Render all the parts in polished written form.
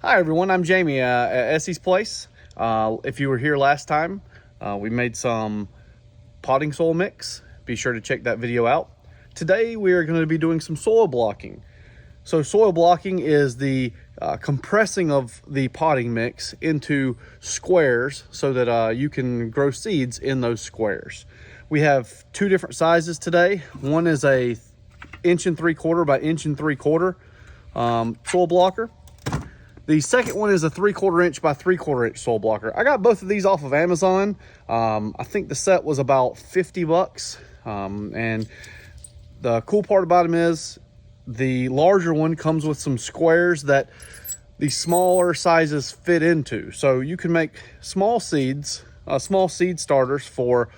Hi everyone, I'm Jamie at Essie's Place. If you were here last time, we made some potting soil mix. Be sure to check that video out. Today we are going to be doing some soil blocking. So soil blocking is the compressing of the potting mix into squares so that you can grow seeds in those squares. We have two different sizes today. One is a 1 3/4 by 1 3/4 soil blocker. The second one is a 3/4 inch by 3/4 inch soil blocker. I got both of these off of Amazon. I think the set was about 50 bucks. And the cool part about them is the larger one comes with some squares that the smaller sizes fit into. So you can make small seeds, small seed starters for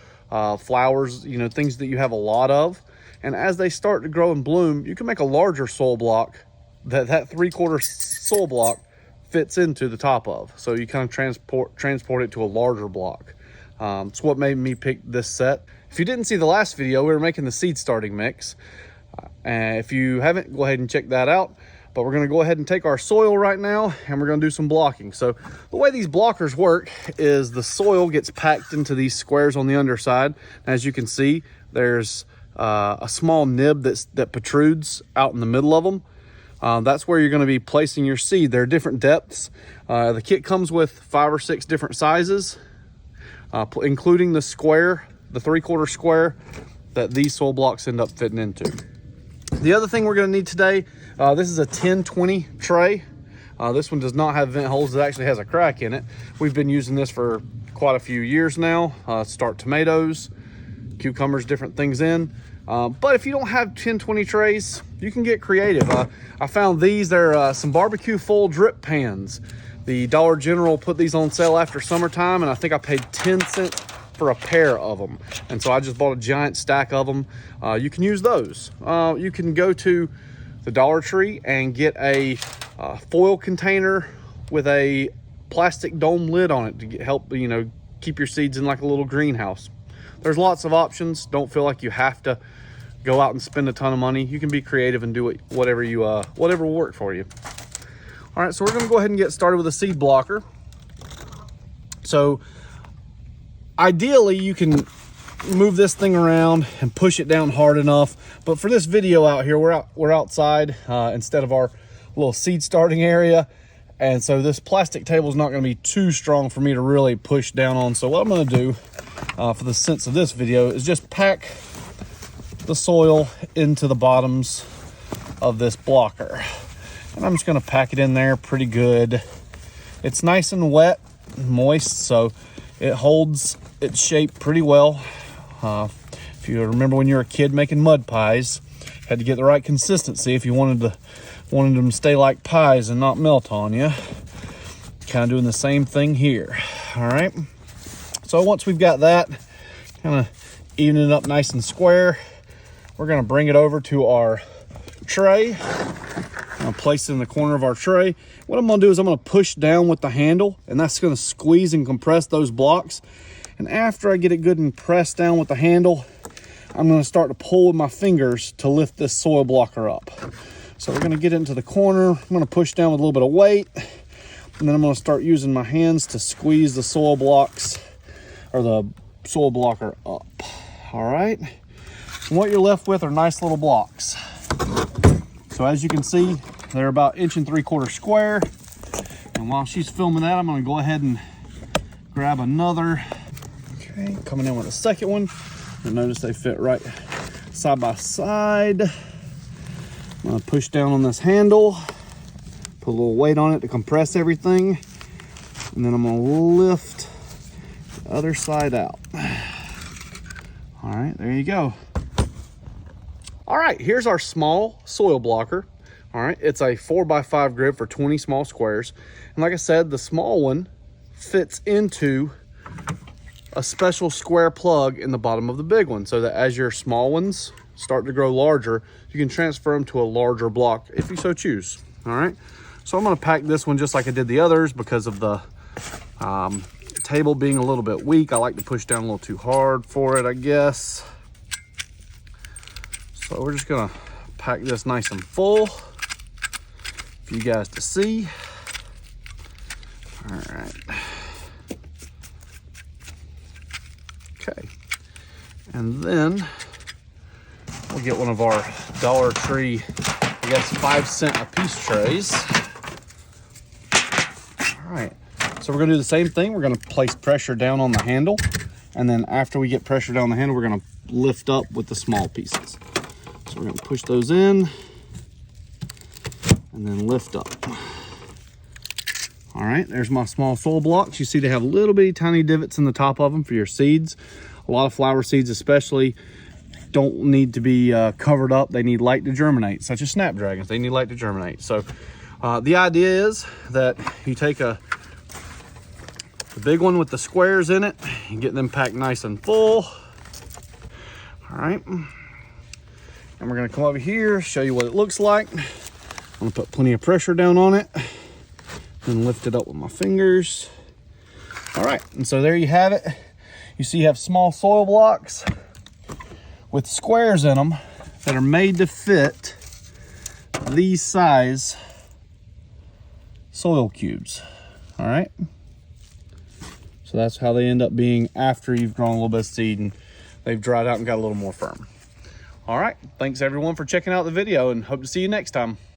flowers, things that you have a lot of. And as they start to grow and bloom, you can make a larger soil block that 3/4 soil block fits into the top of. So you kind of transport it to a larger block. It's what made me pick this set. If you didn't see the last video, we were making the seed starting mix. If you haven't, go ahead and check that out. But we're gonna go ahead and take our soil right now and we're gonna do some blocking. So the way these blockers work is the soil gets packed into these squares on the underside. As you can see, there's a small nib that protrudes out in the middle of them. That's where you're going to be placing your seed. There are different depths. The kit comes with 5 or 6 different sizes, including the square, the 3/4 square that these soil blocks end up fitting into. The other thing we're going to need today, this is a 10-20 tray. This one does not have vent holes. It actually has a crack in it. We've been using this for quite a few years now. Start tomatoes, cucumbers, different things in. But if you don't have 10-20 trays, you can get creative. I found these. They're some barbecue foil drip pans. The Dollar General put these on sale after summertime, and I think I paid 10 cents for a pair of them. And so I just bought a giant stack of them. You can use those. You can go to the Dollar Tree and get a foil container with a plastic dome lid on it to help keep your seeds in like a little greenhouse. There's lots of options. Don't feel like you have to go out and spend a ton of money. You can be creative and do whatever will work for you. All right, so we're gonna go ahead and get started with a seed blocker. So ideally you can move this thing around and push it down hard enough. But for this video out here, we're outside instead of our little seed starting area. And so this plastic table is not gonna be too strong for me to really push down on. So what I'm gonna do for the sense of this video is just pack the soil into the bottoms of this blocker. And I'm just gonna pack it in there pretty good. It's nice and wet, moist, so it holds its shape pretty well. If you remember when you were a kid making mud pies, you had to get the right consistency if you wanted them to stay like pies and not melt on you. Kind of doing the same thing here. All right. So once we've got that kind of evening it up nice and square, we're going to bring it over to our tray. I'm going to place it in the corner of our tray. What I'm going to do is I'm going to push down with the handle, and that's going to squeeze and compress those blocks. And after I get it good and pressed down with the handle, I'm going to start to pull with my fingers to lift this soil blocker up. So we're going to get into the corner. I'm going to push down with a little bit of weight, and then I'm going to start using my hands to squeeze the soil blocks or the soil blocker up. All right. And what you're left with are nice little blocks. So as you can see, they're about 1 3/4 square. And while she's filming that, I'm going to go ahead and grab another. Okay, coming in with a second one. You'll notice they fit right side by side. I'm going to push down on this handle, put a little weight on it to compress everything, and then I'm going to lift the other side out. All right, there you go. All right, here's our small soil blocker. All right, it's a 4x5 grid for 20 small squares. And like I said, the small one fits into a special square plug in the bottom of the big one, so that as your small ones start to grow larger, you can transfer them to a larger block if you so choose. All right, so I'm gonna pack this one just like I did the others because of the table being a little bit weak. I like to push down a little too hard for it, I guess. So we're just gonna pack this nice and full for you guys to see. All right. Okay. And then we'll get one of our Dollar Tree, I guess 5-cent a piece trays. All right. So we're gonna do the same thing. We're gonna place pressure down on the handle. And then after we get pressure down the handle, we're gonna lift up with the small pieces. So we're gonna push those in and then lift up. All right, there's my small soil blocks. You see they have little bitty tiny divots in the top of them for your seeds. A lot of flower seeds especially don't need to be covered up. They need light to germinate, such as snapdragons. They need light to germinate. So the idea is that you take the big one with the squares in it and get them packed nice and full. All right, and we're gonna come over here, show you what it looks like. I'm gonna put plenty of pressure down on it and lift it up with my fingers. All right, and so there you have it. You see you have small soil blocks with squares in them that are made to fit these size soil cubes. All right, so that's how they end up being after you've grown a little bit of seed and they've dried out and got a little more firm. All right, thanks everyone for checking out the video and hope to see you next time.